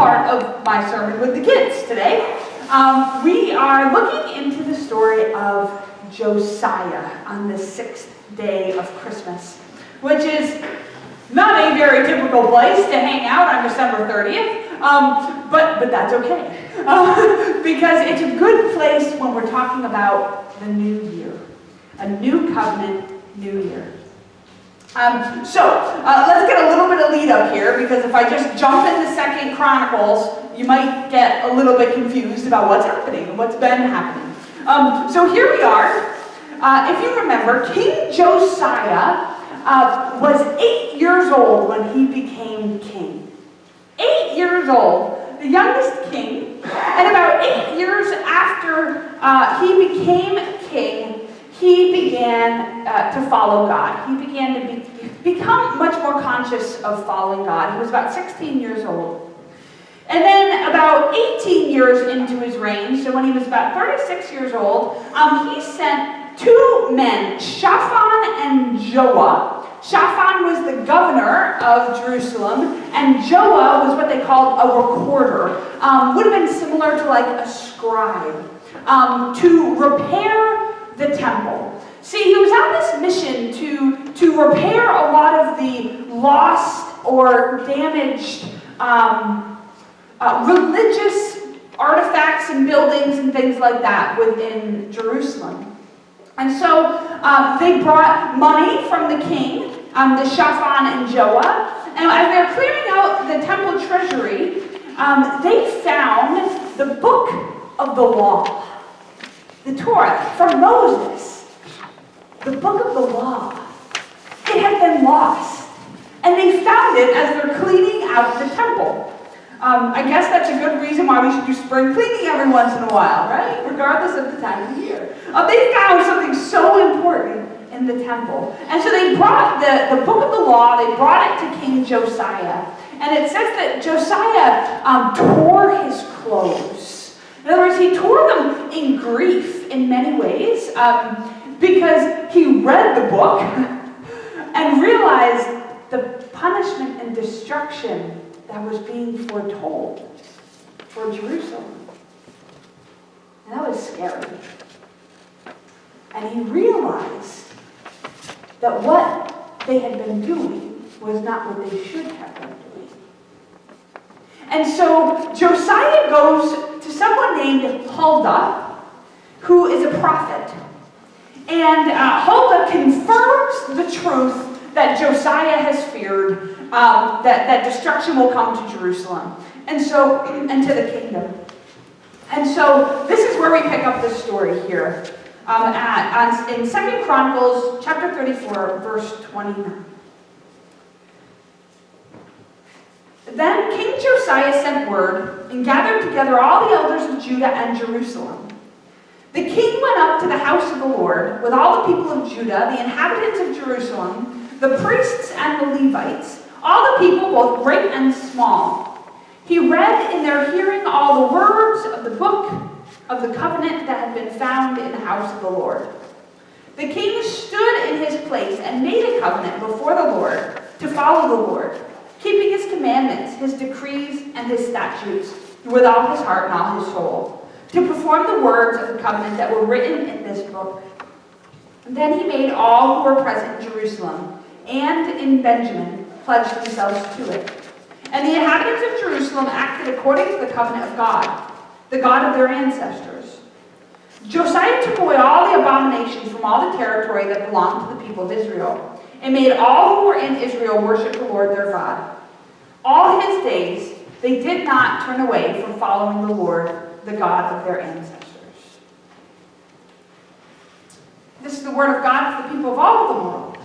part of my sermon with the kids today. We are looking into the story of Josiah on the 6th day of Christmas, which is not a very typical place to hang out on December 30th, but that's okay, because it's a good place when we're talking about the new year, a new covenant, new year. Let's get a little bit of lead up here, because if I just jump into 2 Chronicles, you might get a little bit confused about what's happening and what's been happening. So here we are. If you remember, King Josiah was 8 years old when he became king. 8 years old, the youngest king, and about 8 years after he became king, he began to follow God. He began to become much more conscious of following God. He was about 16 years old. And then about 18 years into his reign, so when he was about 36 years old, he sent two men, Shaphan and Joah. Shaphan was the governor of Jerusalem, and Joah was what they called a recorder. Would have been similar to like a scribe, to repair the temple. See, he was on this mission to repair a lot of the lost or damaged religious artifacts and buildings and things like that within Jerusalem. And so they brought money from the king, the Shaphan and Joah, and as they're clearing out the temple treasury, they found the book of the law, the Torah, from Moses. The book of the law. It had been lost. And they found it as they're cleaning out the temple. I guess that's a good reason why we should do spring cleaning every once in a while, right? Regardless of the time of year. They found something so important in the temple. And so they brought the book of the law, they brought it to King Josiah. And it says that Josiah tore his clothes. In other words, he tore them in grief in many ways, because he read the book and realized the punishment and destruction that was being foretold for Jerusalem. And that was scary. And he realized that what they had been doing was not what they should have been doing. And so Josiah goes to someone named Huldah, who is a prophet. And Huldah confirms the truth that Josiah has feared, that destruction will come to Jerusalem, and to the kingdom. And so this is where we pick up the story here, in 2 Chronicles chapter 34, verse 29. Then King Josiah sent word and gathered together all the elders of Judah and Jerusalem. The king went up to the house of the Lord with all the people of Judah, the inhabitants of Jerusalem, the priests and the Levites, all the people, both great and small. He read in their hearing all the words of the book of the covenant that had been found in the house of the Lord. The king stood in his place and made a covenant before the Lord to follow the Lord, keeping his commandments, his decrees, and his statutes with all his heart and all his soul, to perform the words of the covenant that were written in this book. And then he made all who were present in Jerusalem and in Benjamin pledge themselves to it. And the inhabitants of Jerusalem acted according to the covenant of God, the God of their ancestors. Josiah took away all the abominations from all the territory that belonged to the people of Israel, and made all who were in Israel worship the Lord their God. All his days they did not turn away from following the Lord, the God of their ancestors. This is the word of God for the people of all of the world.